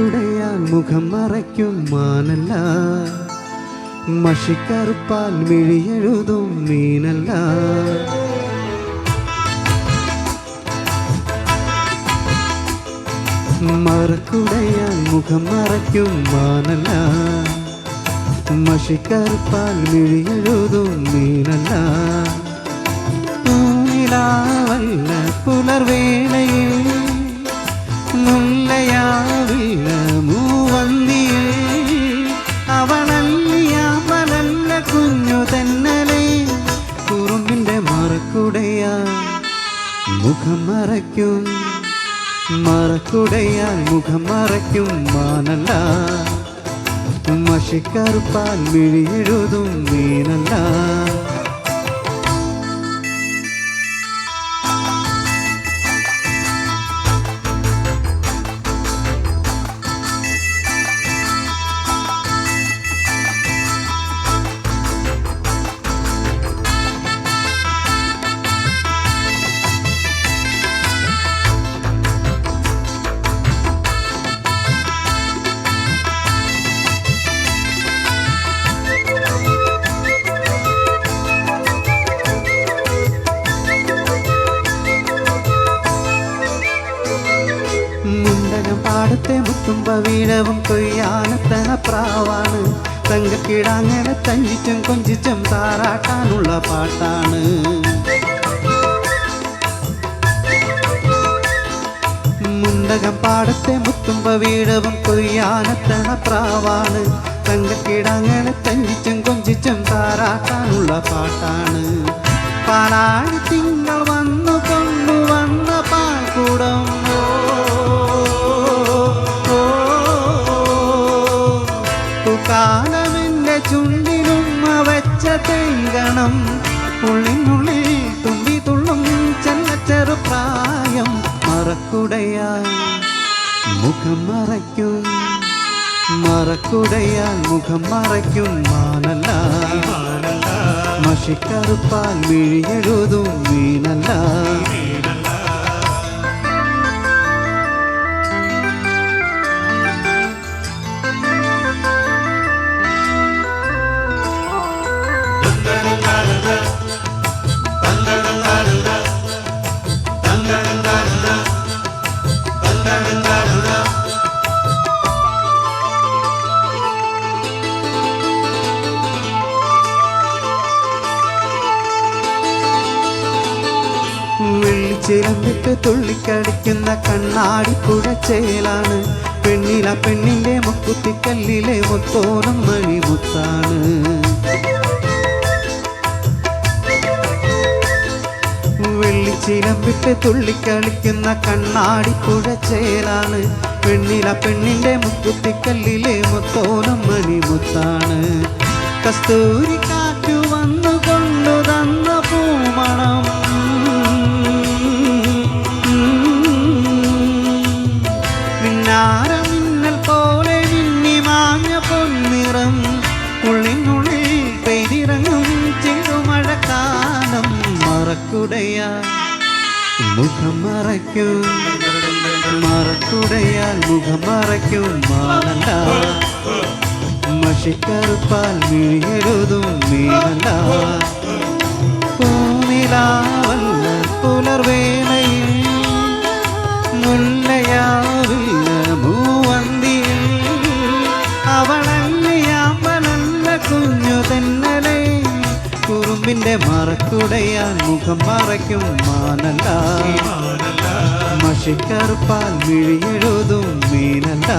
മറക്കുടയാൽ മുഖം മറയ്ക്കും മാനല്ല, മഷിക്കറുപ്പാൽ മിഴിയെഴുതും മീനല്ല. മറക്കുടയാൽ മുഖം മറയ്ക്കും മാനല്ല, മഷിക്കറുപ്പാൽ മിഴിയെഴുതും മീനല്ല. പൂനിലാവല്ല പുലർവേളയിൽ, മുല്ലയാവില്ല മൂവന്തിയിൽ, അവളല്ലിയാമലല്ല കുഞ്ഞു തെന്നലെ. കുറുമ്പിൻ്റെ മറക്കുടയാൽ മുഖം മറയ്ക്കും, മറക്കുടയാൽ മുഖം മറയ്ക്കും മാനല്ല, മഷിക്കറുപ്പാൽ മിഴിയെഴുതും മീനല്ല. പാടത്തെ മുത്തുമ്പ വീഴവും കൊയ്യാനത്തണ പ്രാവാണ്, തങ്കക്കിടാങ്ങനെ തഞ്ചിച്ചും കൊഞ്ചിച്ചും താരാട്ടാനുള്ള പാട്ടാണ്. മുണ്ടകം പാടത്തെ മുത്തുമ്പ വീഴവും കൊയ്യാനത്തണ പ്രാവാണ്, തങ്കക്കിടാങ്ങനെ തഞ്ചിച്ചും കൊഞ്ചിച്ചും താരാട്ടാനുള്ള പാട്ടാണ്. പാലാഴി തിങ്കൾ വന്നു കൊണ്ടുവന്ന പാൽക്കൂടം, കാലമെൻ്റെ ചുണ്ടിലുമ്മ വെച്ച തേങ്കണം, ഉള്ളിനുള്ളിൽ തുമ്പി തുള്ളും ചെറുപ്രായം. മറക്കുടയാൽ മുഖം മറയ്ക്കും, മറക്കുടയാൽ മുഖം മറയ്ക്കും മാനല്ല, മഷിക്കറുപ്പാൽ മിഴിയെഴുതും മീനല്ല. വെള്ളിച്ചിലമ്പിട്ട് തുള്ളിക്കടിക്കുന്ന കണ്ണാടിപ്പുഴ ചേലാണ്, പെണ്ണില പെണ്ണിൻ്റെ മുക്കുത്തിക്കല്ലിലെ മുത്തോണം മണിമുത്താണ്. വെള്ളിച്ചിലമ്പിട്ട് തുള്ളിക്കളിക്കുന്ന കണ്ണാടിപ്പുഴ ചേലാണ്, പെണ്ണില പെണ്ണിൻ്റെ മുക്കുത്തിക്കല്ലിലെ മുത്തോണം മണിമുത്താണ്. കസ്തൂരി കാറ്റു വന്നു കൊണ്ടു തന്ന പൂമണം, മിന്നൽ പോലെ മിന്നി മാഞ്ഞ പൊന്നിറം, ഉള്ളിനുള്ളിൽ പെയ്തിറങ്ങും ചെറുമഴക്കാലം. മറക്കുടയാൽ മുഖം മറയ്ക്കും, മറക്കുടയാൽ മുഖം മറയ്ക്കും മാനല്ല, മഷിക്കറുപ്പാൽ മിഴിയെഴുതും മീനല്ല. പൂനിലാവല്ല പുലർവേളയിൽ, മുല്ലയാവില്ല മൂവന്തിയിൽ, അവളല്ലയാമ്പലല്ല കുഞ്ഞു തെന്നലെ. കുറുമ്പിൻ്റെ മറക്കുടയാൽ മുഖം മറയ്ക്കും മാനല്ല, മഷിക്കറുപ്പാൽ മിഴിയെഴുതും മീനല്ല.